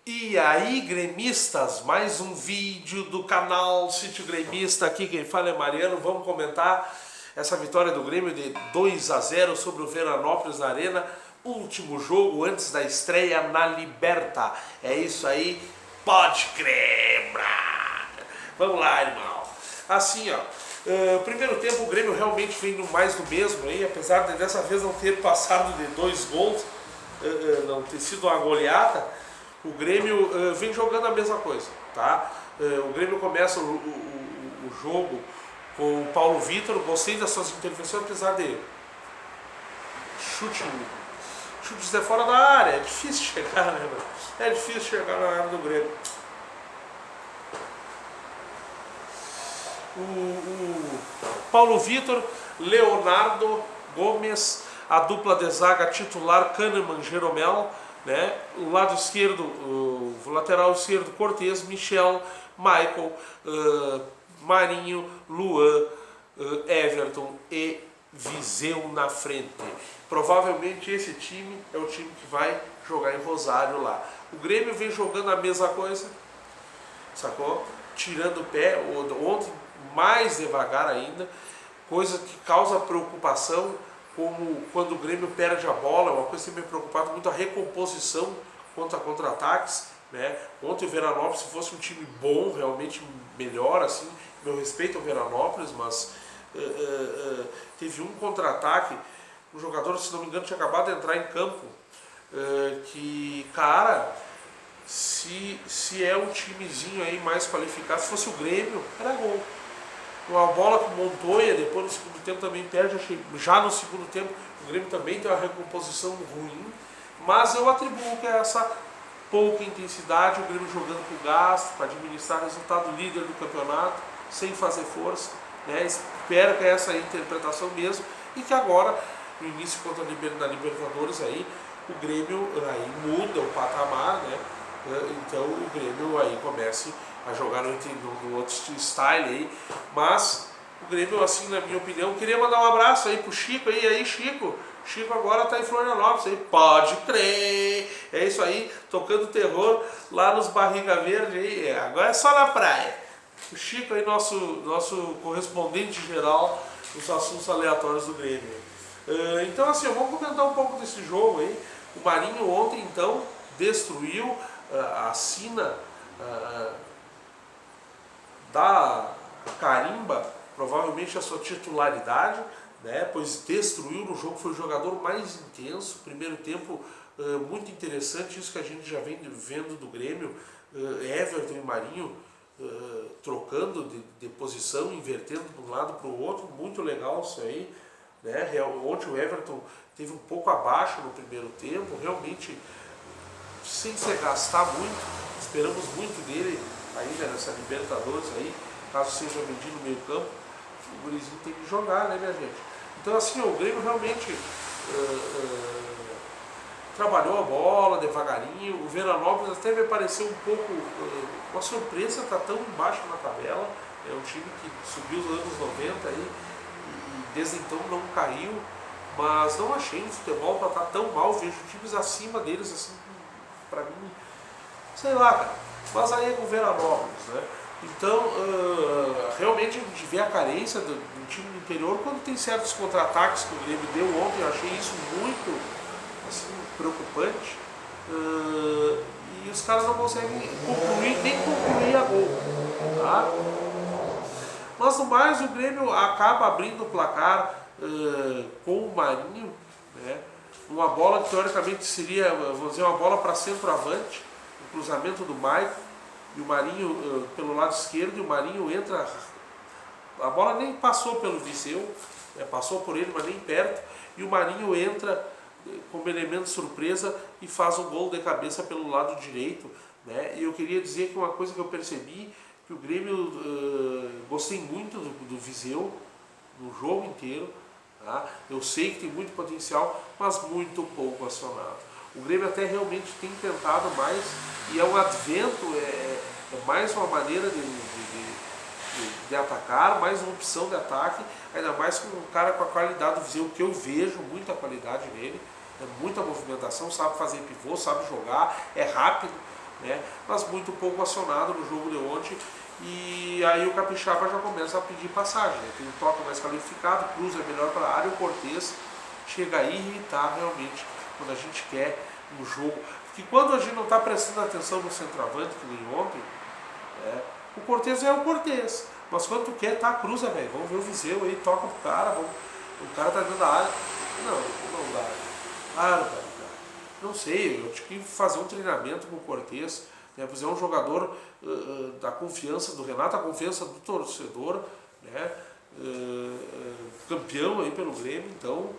E aí, gremistas, mais um vídeo do canal Sítio Gremista. Aqui quem fala é Mariano. Vamos comentar essa vitória do Grêmio de 2-0 sobre o Veranópolis na Arena. Último jogo antes da estreia na Liberta. É isso aí, pode crer, brá. Vamos lá, irmão. Assim, ó, primeiro tempo o Grêmio realmente vem no mais do mesmo aí, apesar de dessa vez não ter passado de 2 gols, não ter sido uma goleada. O Grêmio vem jogando a mesma coisa, tá? O Grêmio começa o jogo com o Paulo Vitor. Gostei das suas intervenções, apesar de chutes de fora da área. É difícil chegar, né? É difícil chegar na área do Grêmio. O Paulo Vitor, Leonardo Gomes, a dupla de zaga titular Kahneman, Jeromel, né? O lado esquerdo, o lateral esquerdo, Cortez, Michel, Michael, Marinho, Luan, Everton e Viseu na frente. Provavelmente esse time é o time que vai jogar em Rosário lá. O Grêmio vem jogando a mesma coisa, sacou? Tirando o pé, ontem mais devagar ainda, coisa que causa preocupação, como quando o Grêmio perde a bola. Uma coisa que tem me preocupado muito, a recomposição contra contra-ataques, né? Ontem o Veranópolis, se fosse um time bom, realmente melhor, assim, meu respeito ao Veranópolis, mas teve um contra-ataque, o jogador, se não me engano, tinha acabado de entrar em campo, que, cara, se é um timezinho aí mais qualificado, se fosse o Grêmio, era gol. Uma bola com Montoya, depois no segundo tempo também perde. Já no segundo tempo o Grêmio também tem uma recomposição ruim, mas eu atribuo que é essa pouca intensidade, o Grêmio jogando com gasto para administrar resultado, líder do campeonato, sem fazer força, né? Espero que é essa a interpretação mesmo, e que agora, no início contra a Libertadores, aí, o Grêmio aí muda o patamar, né? Então o Grêmio aí comece a jogar no outro style aí, mas o Grêmio, assim, na minha opinião, queria mandar um abraço aí pro Chico aí Chico agora tá em Florianópolis aí, pode crer, é isso aí, tocando terror lá nos Barriga Verde aí, agora é só na praia. O Chico aí, nosso correspondente geral dos assuntos aleatórios do Grêmio. Então, assim, eu vou comentar um pouco desse jogo aí. O Marinho ontem, então, destruiu a sina da carimba, provavelmente a sua titularidade, né? Pois destruiu no jogo, foi o jogador mais intenso. Primeiro tempo muito interessante, isso que a gente já vem vendo do Grêmio, Everton e Marinho trocando de posição, invertendo de um lado para o outro, muito legal isso aí, né? Ontem o Everton teve um pouco abaixo no primeiro tempo, realmente sem se gastar muito. Esperamos muito dele ainda nessa Libertadores aí, caso seja vendido no meio campo, o gurizinho tem que jogar, né, minha gente? Então, assim, o Grêmio realmente trabalhou a bola devagarinho. O Veranópolis até me pareceu um pouco uma surpresa, está tão embaixo na tabela. É um time que subiu nos anos 90 aí, e desde então não caiu, mas não achei o futebol para estar tão mal. Vejo times acima deles, assim, para mim, sei lá, cara. Mas aí é com o Veranópolis, né? Então, realmente a gente vê a carência do time do interior quando tem certos contra-ataques que o Grêmio deu ontem. Eu achei isso muito, assim, preocupante. E os caras não conseguem nem concluir a gol, tá? Mas no mais, o Grêmio acaba abrindo o placar com o Marinho, né? Uma bola que teoricamente seria, vamos dizer, uma bola para centroavante, o cruzamento do Maicon, e o Marinho pelo lado esquerdo, e o Marinho entra, a bola nem passou pelo Viseu, passou por ele, mas nem perto, e o Marinho entra como elemento surpresa e faz um gol de cabeça pelo lado direito, né? E eu queria dizer que uma coisa que eu percebi, que o Grêmio, gostei muito do Viseu no jogo inteiro, tá? Eu sei que tem muito potencial, mas muito pouco acionado. O Grêmio até realmente tem tentado mais, e é um advento, é mais uma maneira de atacar, mais uma opção de ataque, ainda mais com um cara com a qualidade do Viseu, que eu vejo muita qualidade nele, muita movimentação, sabe fazer pivô, sabe jogar, é rápido, né? Mas muito pouco acionado no jogo de ontem. E aí o Capixaba já começa a pedir passagem, né? Tem um toque mais qualificado, cruza melhor para a área, o Cortez chega a irritar realmente quando a gente quer um jogo. Porque quando a gente não está prestando atenção no centroavante, que nem ontem, o Cortez é o Cortez. Mas quando tu quer, tá, cruza, velho. Vamos ver o Viseu aí, toca pro cara, o cara tá dentro da área. Não dá. Barbaridade. Não sei, eu tinha que fazer um treinamento com o Cortez, né? Pois é um jogador da confiança do Renato, a confiança do torcedor, né? Campeão aí pelo Grêmio, então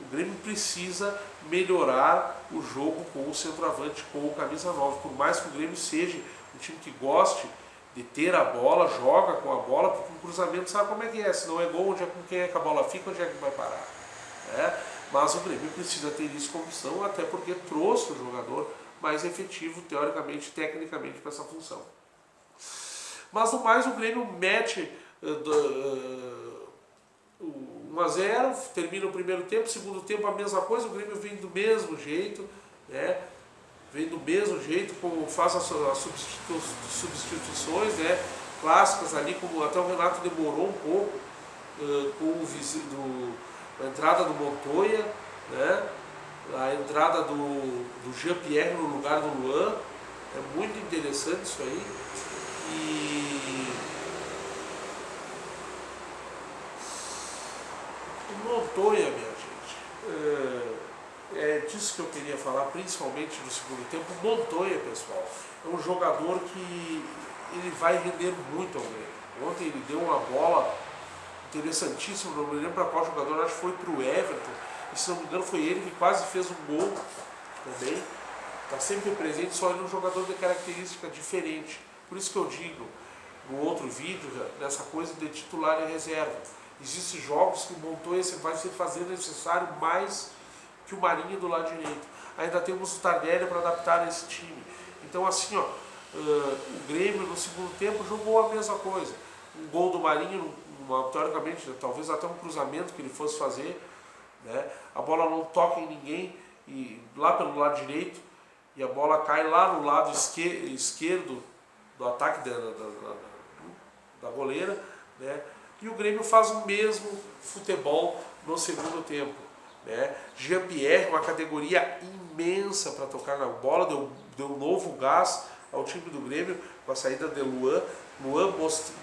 o Grêmio precisa melhorar o jogo com o centroavante, com o camisa 9. Por mais que o Grêmio seja um time que goste de ter a bola, joga com a bola, porque o cruzamento sabe como é que é. Se não é gol, onde é com quem é que a bola fica, onde é que vai parar. Mas o Grêmio precisa ter isso como opção, até porque trouxe o jogador mais efetivo, teoricamente, tecnicamente, para essa função. Mas no mais, o Grêmio mete 1-0, termina o primeiro tempo, segundo tempo a mesma coisa, o Grêmio vem do mesmo jeito, né? Vem do mesmo jeito, faz as substituições, né? Clássicas ali, como até o Renato demorou um pouco com a entrada do Montoya, né? A entrada do Jean-Pierre no lugar do Luan, é muito interessante isso aí. E o Montoya, minha gente, é disso que eu queria falar, principalmente no segundo tempo. O Montoya, pessoal, é um jogador que ele vai render muito ao Grêmio. Ontem ele deu uma bola interessantíssima, não me lembro para qual jogador, acho que foi para o Everton, e se não me engano foi ele que quase fez um gol também. Está sempre presente, só ele é um jogador de característica diferente. Por isso que eu digo no outro vídeo, nessa coisa de titular e reserva. Existem jogos que o Montoya vai se fazer necessário mais que o Marinho do lado direito. Ainda temos o Tardelli para adaptar esse time. Então assim, o Grêmio no segundo tempo jogou a mesma coisa. Um gol do Marinho, teoricamente, talvez até um cruzamento que ele fosse fazer, né? A bola não toca em ninguém e lá pelo lado direito, e a bola cai lá no lado esquerdo do ataque da goleira, né? E o Grêmio faz o mesmo futebol no segundo tempo, né? Jean-Pierre, uma categoria imensa para tocar na bola, deu um novo gás ao time do Grêmio com a saída de Luan. Luan,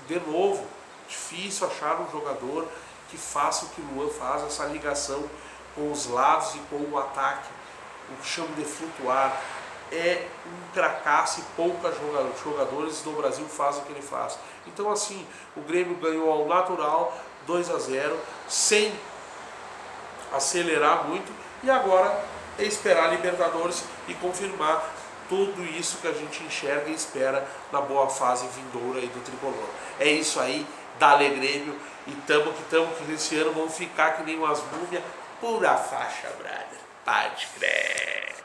de novo, difícil achar um jogador que faça o que o Luan faz, essa ligação com os lados e com o ataque, o que chamo de flutuar. É um cracaço e poucos jogadores no Brasil fazem o que ele faz. Então assim, o Grêmio ganhou ao natural, 2-0, sem acelerar muito, e agora é esperar a Libertadores e confirmar tudo isso que a gente enxerga e espera na boa fase vindoura aí do Tricolor. É isso aí, dale Grêmio, e tamo que esse ano vão ficar que nem umas múmias, pura faixa, brother. Pode crer.